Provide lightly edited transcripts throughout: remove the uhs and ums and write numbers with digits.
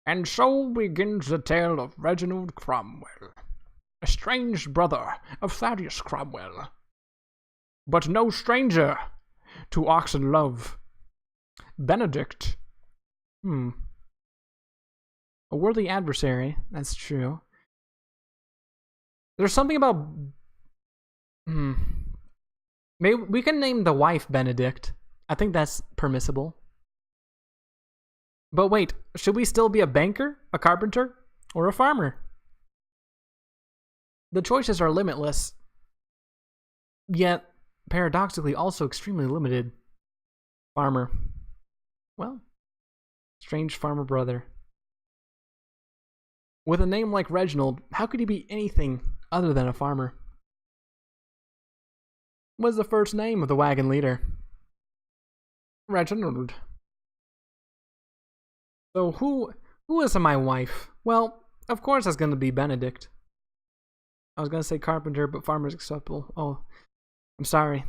And so begins the tale of Reginald Cromwell, estranged brother of Thaddeus Cromwell, but no stranger to oxen love. Benedict. A worthy adversary, that's true. There's something about... Maybe we can name the wife Benedict. I think that's permissible. But wait, should we still be a banker, a carpenter, or a farmer? The choices are limitless, yet paradoxically also extremely limited. Farmer. Well, strange farmer brother. With a name like Reginald, how could he be anything other than a farmer? What's the first name of the wagon leader? Reginald. So who is my wife? Well, of course that's going to be Benedict. I was going to say carpenter, but farmer's acceptable. Oh, I'm sorry.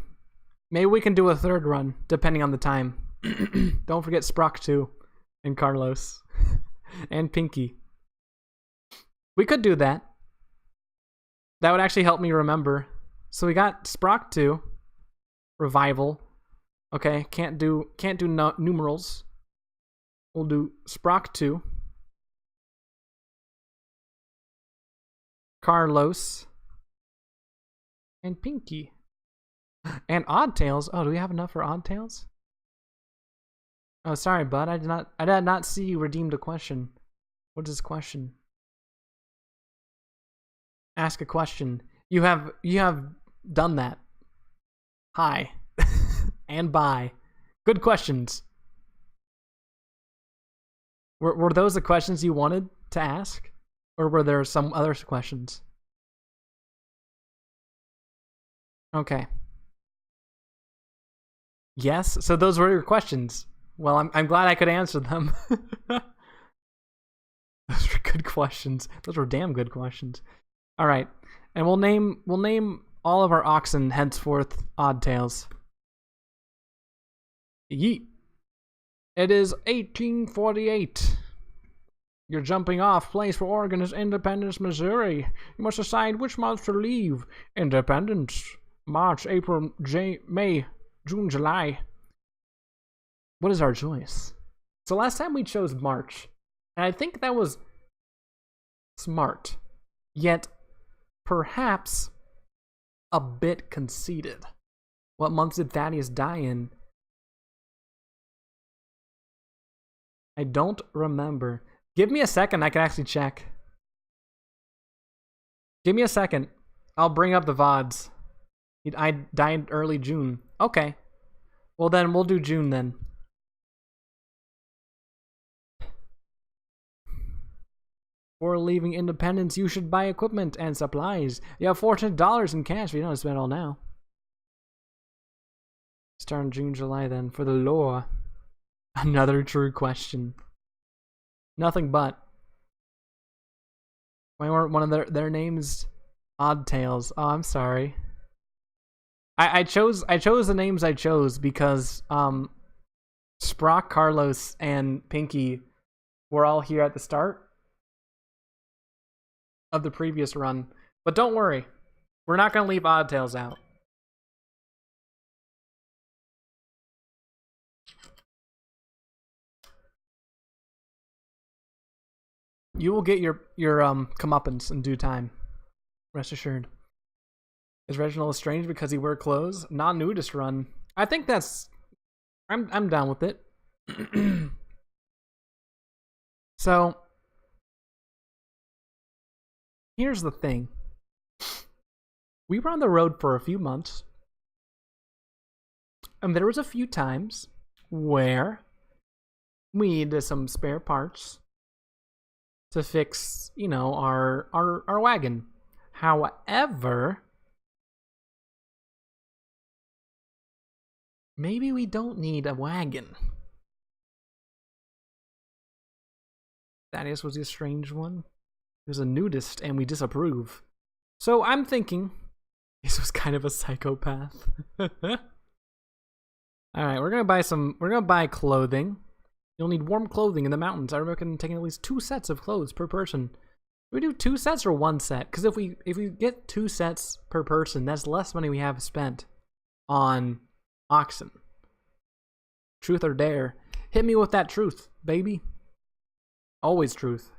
Maybe we can do a third run, depending on the time. Don't forget Sprock too, and Carlos, and Pinky. We could do that. That would actually help me remember. So we got Sprock 2, Revival. Okay, can't do numerals. We'll do Sprock 2, Carlos, and Pinky. And Oddtails. Oh, do we have enough for Oddtails? Oh, sorry, bud. I did not see you redeemed a question. What is this question? Ask a question. You have done that. Hi. And bye. Good questions. Were those the questions you wanted to ask? Or were there some other questions? Okay. Yes, so those were your questions. Well, I'm glad I could answer them. Those were good questions. Those were damn good questions. All right, and we'll name all of our oxen henceforth Oddtails. Yeet. It is 1848. Your jumping off place for Oregon is Independence, Missouri. You must decide which month to leave. Independence. March, April, May, June, July. What is our choice? So last time we chose March. And I think that was smart. Yet, perhaps a bit conceited. What month did Thaddeus die in? I don't remember. Give me a second, I can actually check. Give me a second. I'll bring up the VODs. I died early June. Okay. Well then, we'll do June then. Before leaving Independence, you should buy equipment and supplies. You have $400 in cash if you don't spend it all now. Start in June, July then, for the lore. Another true question. Nothing but. Why weren't one of their names Oddtails? Oh, I'm sorry. I chose the names I chose because Sprock, Carlos, and Pinky were all here at the start of the previous run. But don't worry, we're not gonna leave Oddtails out. You will get your comeuppance in due time. Rest assured. Is Reginald strange because he wear clothes? Non-nudist run. I think that's... I'm down with it. So... here's the thing. We were on the road for a few months. And there was a few times where we needed some spare parts to fix, you know, our wagon. However, maybe we don't need a wagon. Thaddeus was the strange one. He was a nudist and we disapprove. So I'm thinking this was kind of a psychopath. Alright, we're gonna buy clothing. You'll need warm clothing in the mountains. I recommend taking at least 2 sets of clothes per person. Do we do 2 sets or 1 set? Because if we get 2 sets per person, that's less money we have spent on oxen. Truth or dare? Hit me with that truth, baby. Always truth.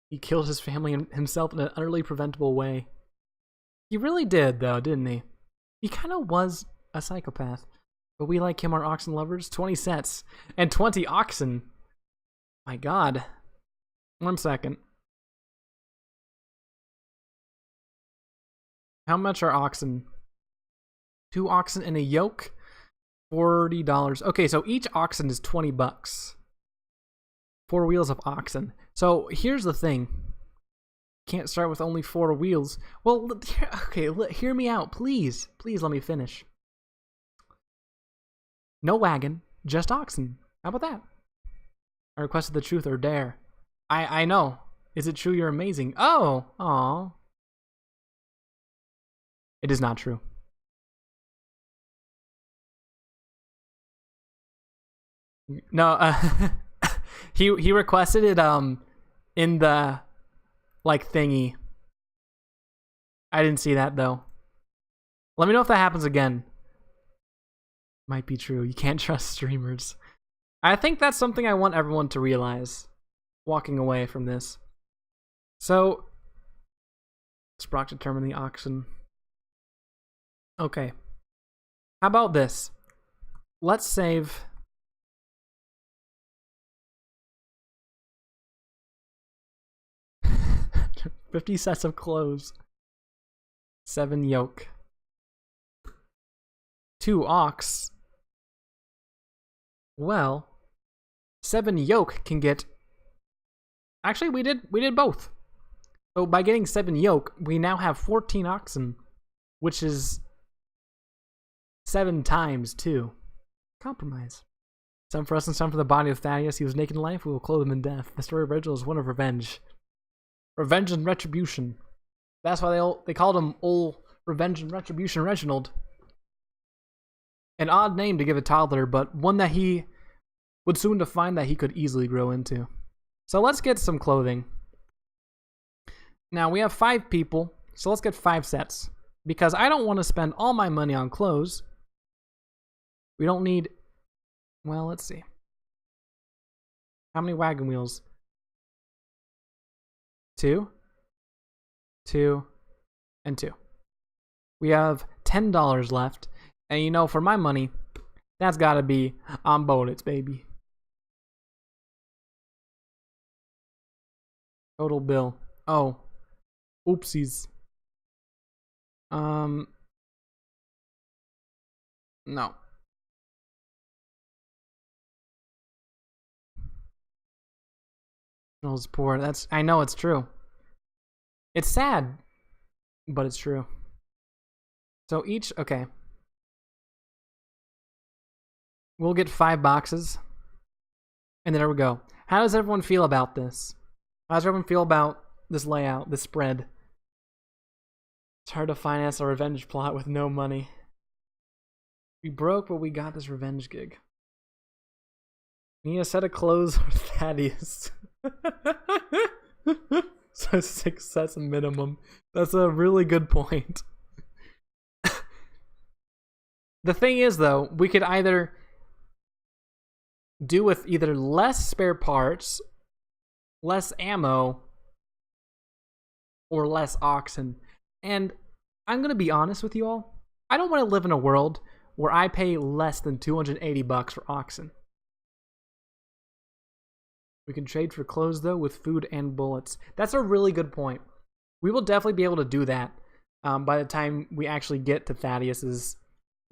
He killed his family and himself in an utterly preventable way. He really did, though, didn't he? He kind of was a psychopath. But we like him, our oxen lovers. 20 sets. And 20 oxen. My god. 1 second. How much are oxen? 2 oxen and a yoke? $40. Okay, so each oxen is 20 bucks. 4 wheels of oxen. So here's the thing. Can't start with only 4 wheels. Well, okay, hear me out, please. Please let me finish. No wagon, just oxen. How about that? I requested the truth or dare. I know. Is it true you're amazing? Oh, aw. It is not true. No, he requested it in the like thingy. I didn't see that though. Let me know if that happens again. Might be true. You can't trust streamers. I think that's something I want everyone to realize walking away from this. So, let's Brock determine the oxen. Okay. How about this? Let's save 50 sets of clothes. 7 yoke. 2 ox. Well, 7 yoke can get... Actually, we did both. So by getting 7 yoke, we now have 14 oxen, which is 7 times 2. Compromise. Some for us and some for the body of Thaddeus. He was naked in life, we will clothe him in death. The story of Reginald is one of revenge. Revenge and retribution. That's why they called him Old Revenge and Retribution Reginald. An odd name to give a toddler, but one that he would soon define that he could easily grow into. So let's get some clothing. Now we have 5 people, so let's get 5 sets. Because I don't want to spend all my money on clothes. We don't need... Well, let's see. How many wagon wheels? 2, 2, and 2. We have $10 left. And you know, for my money, that's gotta be on bullets, baby. Total bill. Oh. Oopsies. No. It's poor. I know it's true. It's sad, but it's true. So each, okay. We'll get 5 boxes. And there we go. How does everyone feel about this? How does everyone feel about this layout, this spread? It's hard to finance a revenge plot with no money. We broke, but we got this revenge gig. We need a set of clothes for Thaddeus. So 6 sets minimum. That's a really good point. The thing is, though, we could either do with either less spare parts, less ammo, or less oxen. And I'm going to be honest with you all. I don't want to live in a world where I pay less than 280 bucks for oxen. We can trade for clothes, though, with food and bullets. That's a really good point. We will definitely be able to do that by the time we actually get to Thaddeus's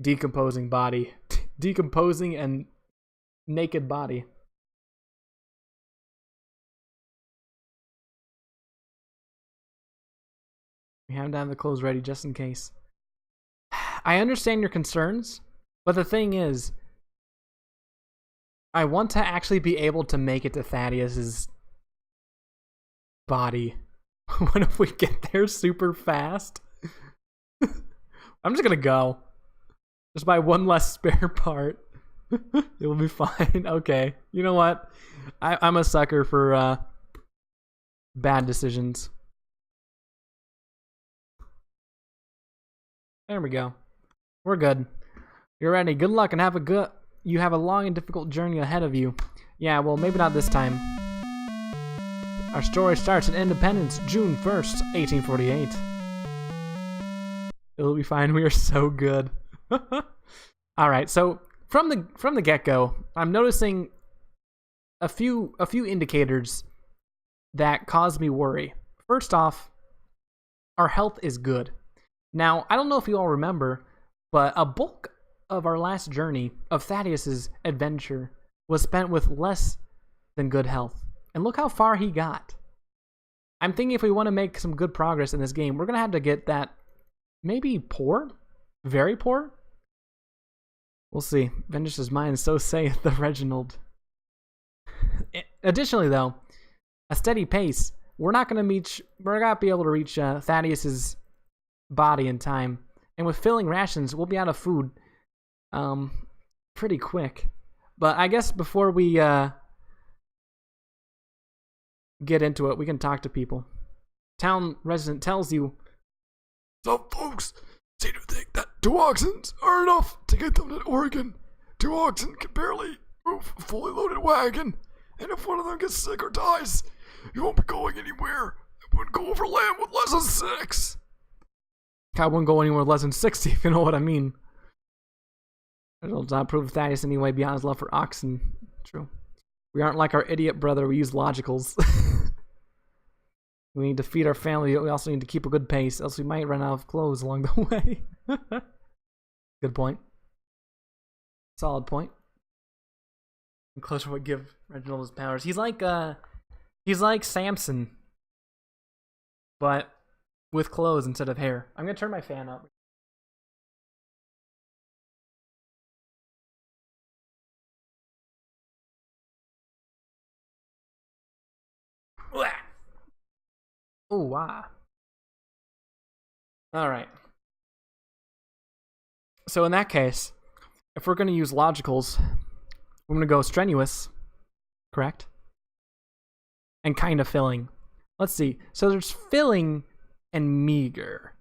decomposing body. Decomposing and naked body. We have to have the clothes ready just in case. I understand your concerns, but the thing is, I want to actually be able to make it to Thaddeus's body. What if we get there super fast? I'm just gonna go. Just buy 1 less spare part. It will be fine. Okay. You know what? I'm a sucker for bad decisions. There we go. We're good. You're ready. Good luck and you have a long and difficult journey ahead of you. Yeah, well, maybe not this time. Our story starts in Independence, June 1st, 1848. It'll be fine. We are so good. All right. So from the get-go, I'm noticing a few indicators that cause me worry. First off, our health is good. Now, I don't know if you all remember, but a bulk of our last journey of Thaddeus's adventure was spent with less than good health. And look how far he got. I'm thinking if we want to make some good progress in this game, we're going to have to get that maybe poor? Very poor? We'll see. Vengeance's mind, so saith the Reginald. Additionally, though, a steady pace. We're not going to be able to reach Thaddeus's body in time. And with filling rations, we'll be out of food pretty quick. But I guess before we get into it, we can talk to people. Town resident tells you, some folks seem to think that 2 oxen are enough to get them to Oregon. 2 oxen can barely move a fully loaded wagon, and if one of them gets sick or dies, you won't be going anywhere. I wouldn't go over land with less than 6. I wouldn't go anywhere less than 60, if you know what I mean. It'll not prove Thaddeus anyway beyond his love for oxen. True. We aren't like our idiot brother. We use logicals. We need to feed our family. We also need to keep a good pace, else we might run out of clothes along the way. Good point. Solid point. And Closer would give Reginald his powers. He's like Samson, but with clothes instead of hair. I'm gonna turn my fan up. Oh, wow. Alright. So in that case, if we're going to use logicals, we're going to go strenuous, correct? And kind of filling. Let's see. So there's filling and meager.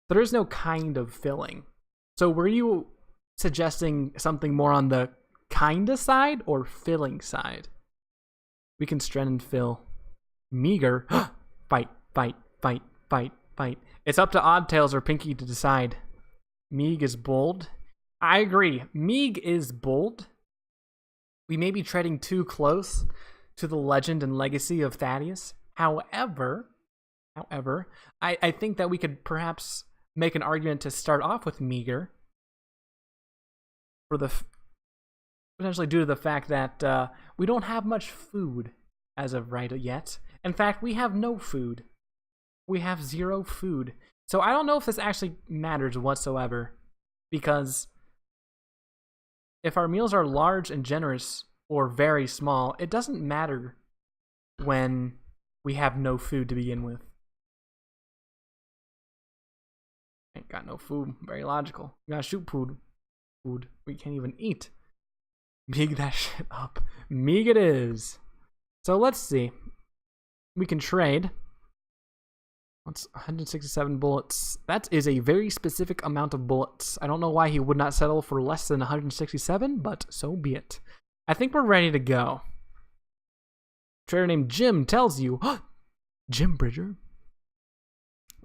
There is no kind of filling. So were you suggesting something more on the kinda side or filling side? We can stren and fill. Meager. Fight, fight, fight, fight, fight. It's up to Oddtails or Pinky to decide. Meag is bold. I agree. Meag is bold. We may be treading too close to the legend and legacy of Thaddeus. However, I think that we could perhaps make an argument to start off with meager for potentially due to the fact that we don't have much food as of right yet. In fact, we have no food. We have 0 food. So I don't know if this actually matters whatsoever, because if our meals are large and generous or very small, it doesn't matter when we have no food to begin with. Ain't got no food. Very logical. We gotta shoot food. We can't even eat. Meag that shit up. Meag it is. So let's see. We can trade. What's 167 bullets? That is a very specific amount of bullets. I don't know why he would not settle for less than 167, but so be it. I think we're ready to go. Trader named Jim tells you, Jim Bridger,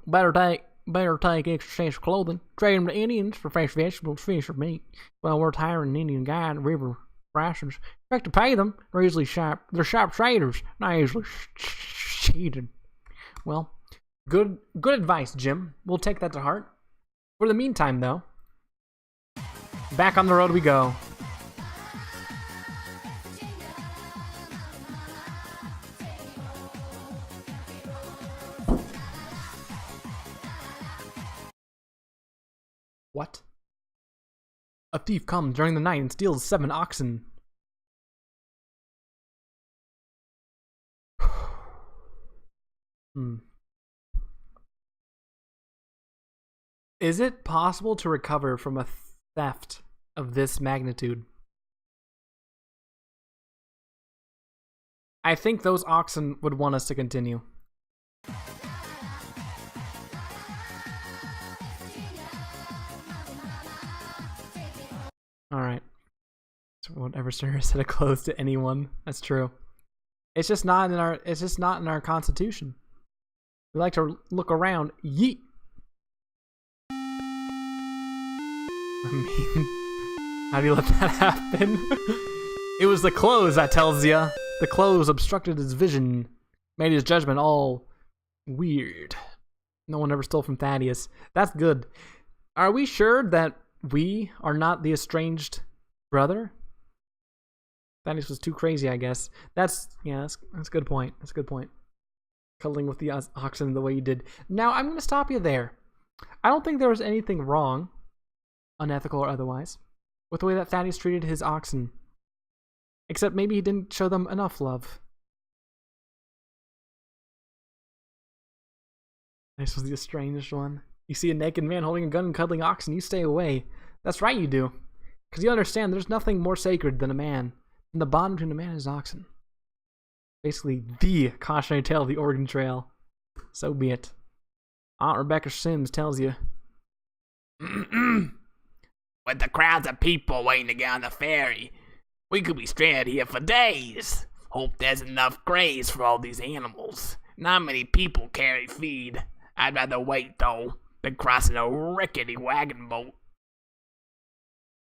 better take extra clothing. Trade them to Indians for fresh vegetables, fish, or meat. Well, we're hiring an Indian guide, river rations. Expect to pay them. They're usually sharp. They're sharp traders, not usually cheated. Well, good advice, Jim. We'll take that to heart. For the meantime, though, back on the road we go. What? A thief comes during the night and steals 7 oxen. Is it possible to recover from a theft of this magnitude? I think those oxen would want us to continue. Alright. So whatever service said it closed to anyone. That's true. It's just not in our constitution. We like to look around. Yeet. I mean, how do you let that happen? It was the clothes that tells ya. The clothes obstructed his vision, made his judgment all weird. No one ever stole from Thaddeus. That's good. Are we sure that we are not the estranged brother? Thaddeus was too crazy, I guess. That's a good point. That's a good point. Cuddling with the oxen the way you did. Now, I'm going to stop you there. I don't think there was anything wrong, unethical or otherwise, with the way that Thaddeus treated his oxen. Except maybe he didn't show them enough love. This was the estranged one. You see a naked man holding a gun and cuddling oxen, you stay away. That's right, you do. Because you understand there's nothing more sacred than a man, than the bond between a man and his oxen. Basically, the cautionary tale of the Oregon Trail. So be it. Aunt Rebecca Sims tells you. With the crowds of people waiting to get on the ferry, we could be stranded here for days. Hope there's enough graze for all these animals. Not many people carry feed. I'd rather wait, though, than crossing a rickety wagon boat.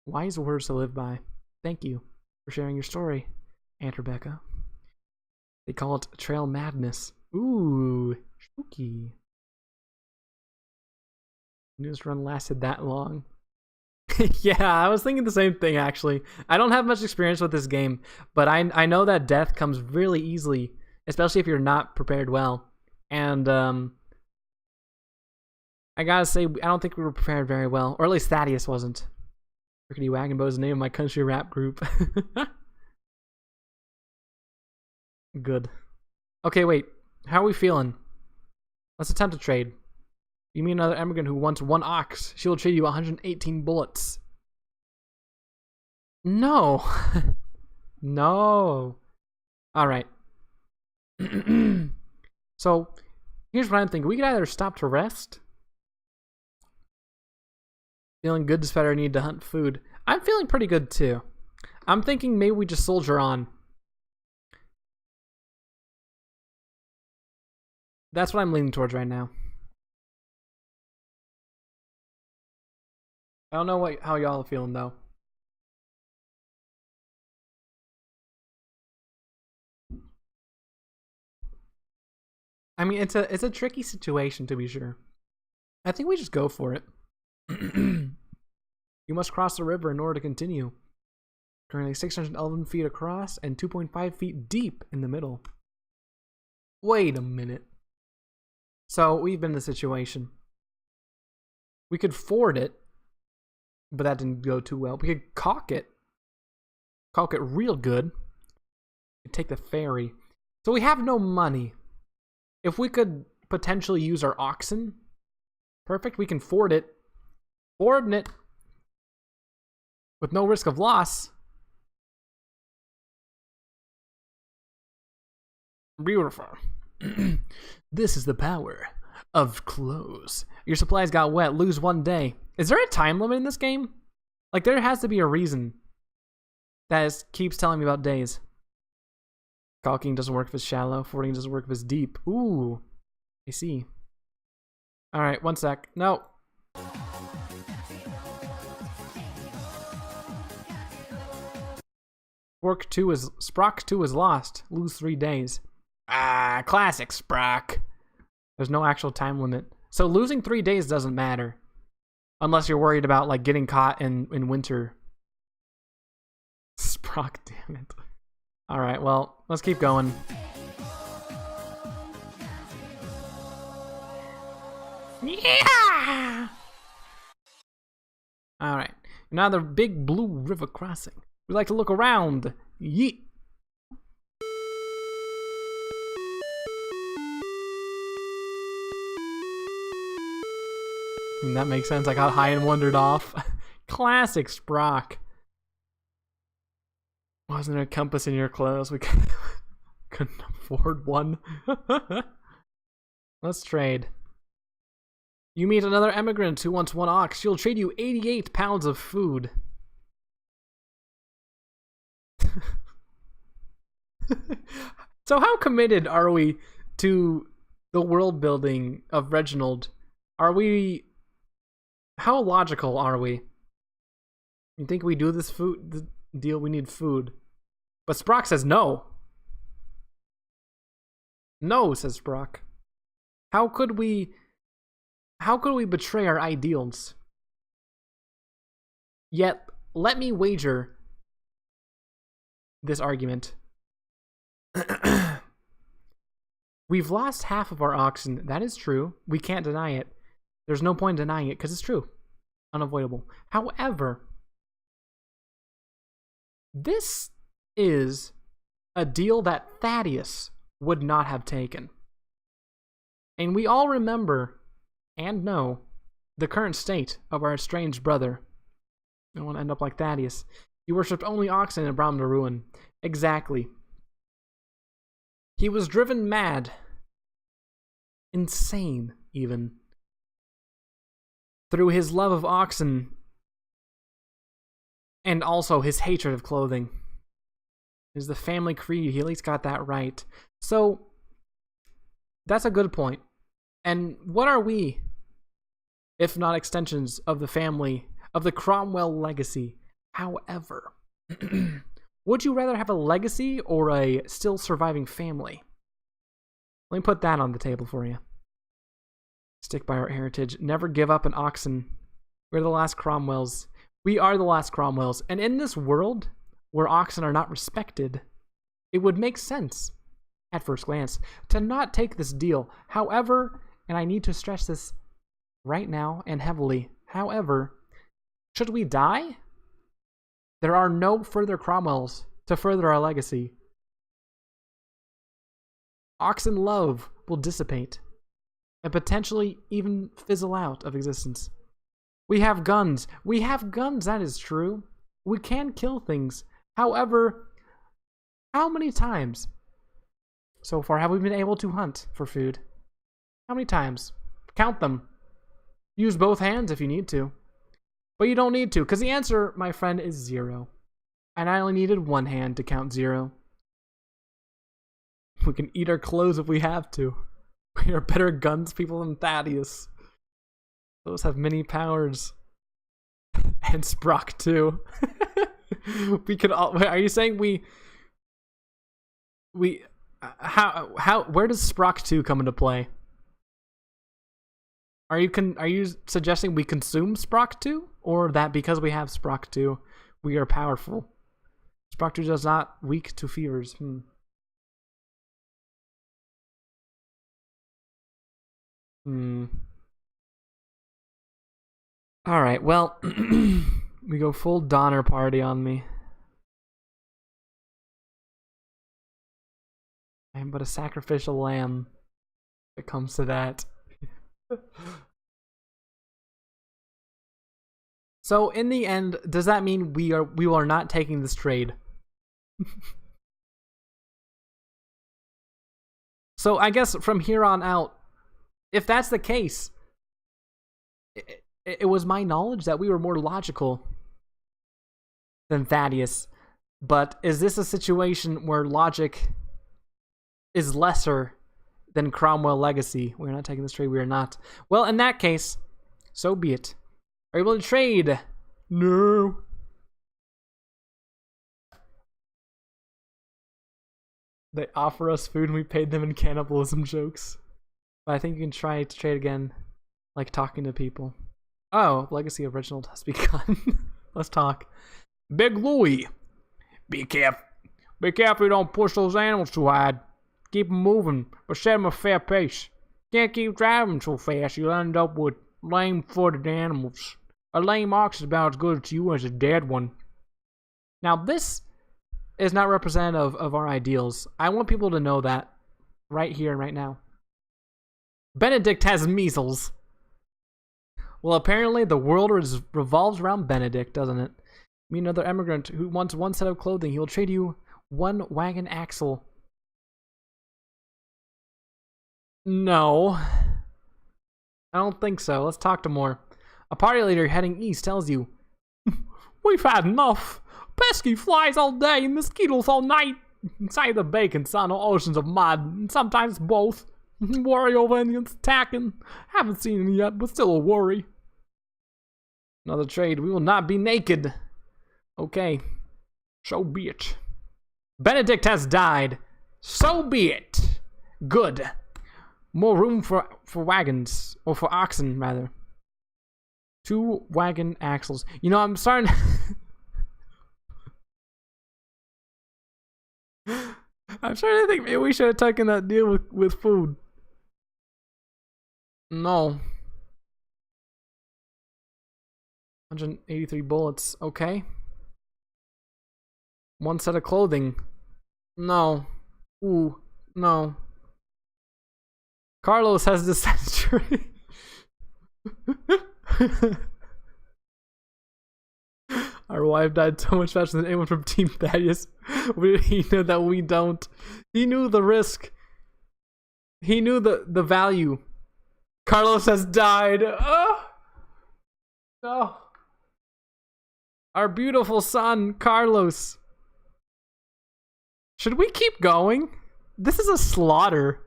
Wise words to live by. Thank you for sharing your story, Aunt Rebecca. They call it trail madness. Ooh, spooky. News run lasted that long. Yeah, I was thinking the same thing, actually. I don't have much experience with this game, but I know that death comes really easily, especially if you're not prepared well. And I gotta say, I don't think we were prepared very well, or at least Thaddeus wasn't. Rickety Wagon Boat is the name of my country rap group. Good. Okay, wait. How are we feeling? Let's attempt a trade. You mean another emigrant who wants 1 ox. She will trade you 118 bullets. No. No. Alright. So, here's what I'm thinking. We could either stop to rest. Feeling good despite our need to hunt food. I'm feeling pretty good too. I'm thinking maybe we just soldier on. That's what I'm leaning towards right now. I don't know how y'all are feeling though. I mean, it's a tricky situation to be sure. I think we just go for it. You must cross the river in order to continue. Currently 611 feet across and 2.5 feet deep in the middle. Wait a minute. So we've been in the situation. We could ford it, but that didn't go too well. We could caulk it real good. We could take the ferry. So we have no money. If we could potentially use our oxen, perfect. We can ford it. Fording it with no risk of loss. Beautiful. This is the power of clothes. Your supplies got wet. Lose 1 day. Is there a time limit in this game? Like, there has to be a reason that keeps telling me about days. Caulking doesn't work if it's shallow. Fording doesn't work if it's deep. Ooh. I see. Alright, 1 sec. No. Sprock 2 is lost. Lose 3 days. Ah, classic Sprock. There's no actual time limit. So losing 3 days doesn't matter. Unless you're worried about like getting caught in winter. Sprock, damn it. Alright, well, let's keep going. Yeah! Alright. Now the big blue river crossing. We like to look around. Yeet. That makes sense. I got high and wandered off. Classic Sprock. Wasn't there a compass in your clothes? We Couldn't afford one. Let's trade. You meet another emigrant who wants 1 ox. She'll trade you 88 pounds of food. So how committed are we to the world building of Reginald? Are we... How logical are we? You think we do this food deal? We need food. But Sprock says no. No, says Sprock. How could we betray our ideals? Yet, let me wager this argument. We've lost half of our oxen. That is true. We can't deny it. There's no point in denying it because it's true. Unavoidable. However, this is a deal that Thaddeus would not have taken. And we all remember and know the current state of our estranged brother. I don't want to end up like Thaddeus. He worshipped only oxen and brought him to ruin. Exactly. He was driven mad, insane even, through his love of oxen and also his hatred of clothing. Is the family creed. He at least got that right. So, that's a good point. And what are we, if not extensions of the family, of the Cromwell legacy? However, would you rather have a legacy or a still surviving family? Let me put that on the table for you. Stick by our heritage. Never give up an oxen. We're the last Cromwells. We are the last Cromwells. And in this world where oxen are not respected, it would make sense, at first glance, to not take this deal. However, and I need to stress this right now and heavily, however, should we die, there are no further Cromwells to further our legacy. Oxen love will dissipate and potentially even fizzle out of existence. We have guns. We have guns, that is true. We can kill things. However, how many times so far have we been able to hunt for food? How many times? Count them. Use both hands if you need to. But you don't need to, because the answer, my friend, is 0. And I only needed 1 hand to count 0. We can eat our clothes if we have to. We are better guns people than Thaddeus. Those have many powers. And Sprock too. We could all... Are you saying we... Where does Sprock 2 come into play? Are you suggesting we consume Sprock 2? Or that because we have Sprock 2, we are powerful? Sprock 2 is not weak to fevers. Alright, well, we go full Donner Party on me. I am but a sacrificial lamb if it comes to that. So, in the end, does that mean we are not taking this trade? So, I guess from here on out, if that's the case, it was my knowledge that we were more logical than Thaddeus. But is this a situation where logic is lesser than Cromwell legacy? We're not taking this trade. We are not. Well, in that case, so be it. Are you able to trade? No. They offer us food and we paid them in cannibalism jokes. But I think you can try to trade again, like talking to people. Oh, legacy of Reginald has begun. Let's talk. Big Louie, be careful. Be careful you don't push those animals too hard. Keep them moving, but set them a fair pace. Can't keep driving so fast, you'll end up with lame-footed animals. A lame ox is about as good to you as a dead one. Now, this is not representative of our ideals. I want people to know that right here and right now. Benedict has measles. Well, apparently the world revolves around Benedict, doesn't it? Meet another emigrant who wants 1 set of clothing. He will trade you 1 wagon axle. No. I don't think so. Let's talk to more. A party leader heading east tells you, we've had enough. Pesky flies all day and mosquitoes all night. Inside the bacon sun are oceans of mud, and sometimes both. Worry over Indians attacking. Haven't seen any yet, but still a worry. Another trade. We will not be naked. Okay. So be it. Benedict has died. So be it. Good. More room for wagons. Or for oxen, rather. 2 wagon axles. You know, I'm starting... I'm starting to think maybe we should have taken that deal with food. No. 183 bullets. Okay. 1 set of clothing. No. Ooh. No. Carlos has the century. Our wife died so much faster than anyone from Team Thaddeus. He knew that we don't. He knew the risk. He knew the value. Carlos has died. Oh. No. Our beautiful son, Carlos. Should we keep going? This is a slaughter.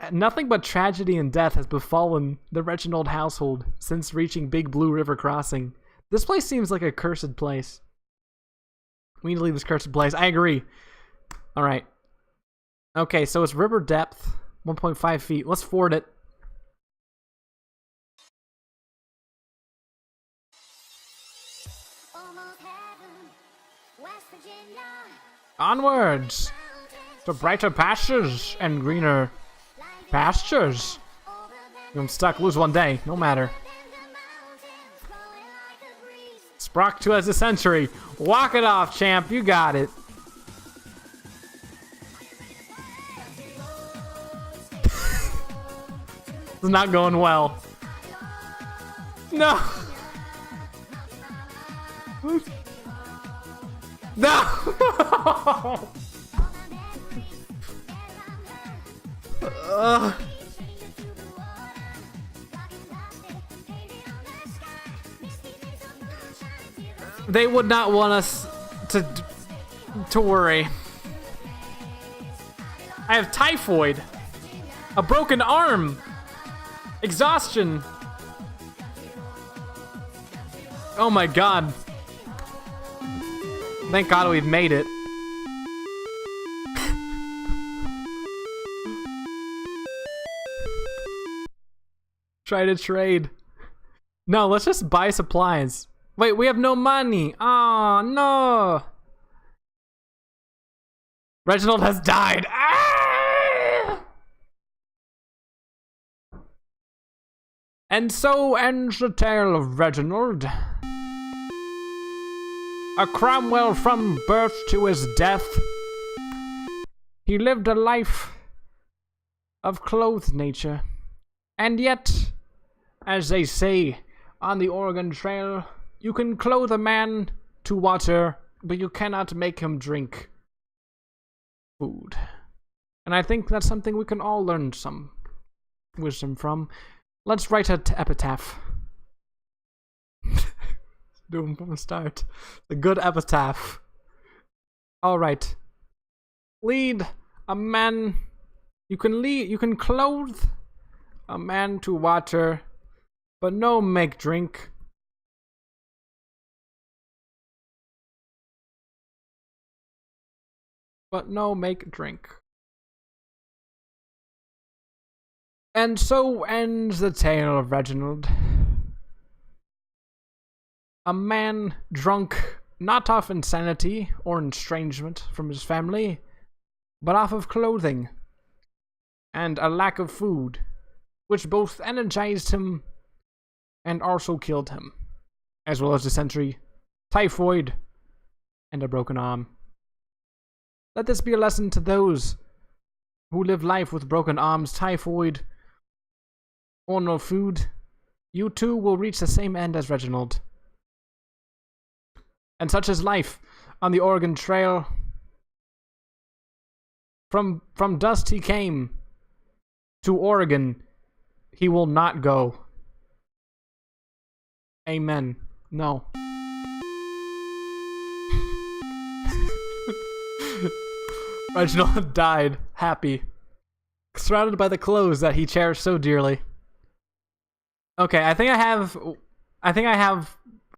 Nothing but tragedy and death has befallen the Reginald household since reaching Big Blue River Crossing. This place seems like a cursed place. We need to leave this cursed place. I agree. Alright. Okay, so it's river depth, 1.5 feet. Let's ford it. Onwards to brighter pastures and greener pastures. I'm stuck. Lose one day. No matter. Sprock 2 has a century. Walk it off, champ. You got it. This is not going well. No. No. They would not want us to worry. I have typhoid, a broken arm, exhaustion. Oh my god. Thank God we've made it. Try to trade. No, let's just buy supplies. Wait, we have no money. Oh no. Reginald has died. Ah! And so ends the tale of Reginald. A Cromwell from birth to his death. He lived a life of clothed nature. And yet, as they say on the Oregon Trail, you can clothe a man to water, but you cannot make him drink food. And I think that's something we can all learn some wisdom from. Let's write an epitaph. Do them from the start. A good epitaph. Alright. Lead a man. You can clothe a man to water, but no make drink. But no make drink. And so ends the tale of Reginald. A man drunk not off insanity or estrangement from his family, but off of clothing and a lack of food, which both energized him and also killed him, as well as dysentery, typhoid, and a broken arm. Let this be a lesson to those who live life with broken arms, typhoid, or no food. You too will reach the same end as Reginald. And such is life on the Oregon Trail. from dust he came. To Oregon, he will not go. Amen. No. Reginald died, happy, surrounded by the clothes that he cherished so dearly. Okay, I think I have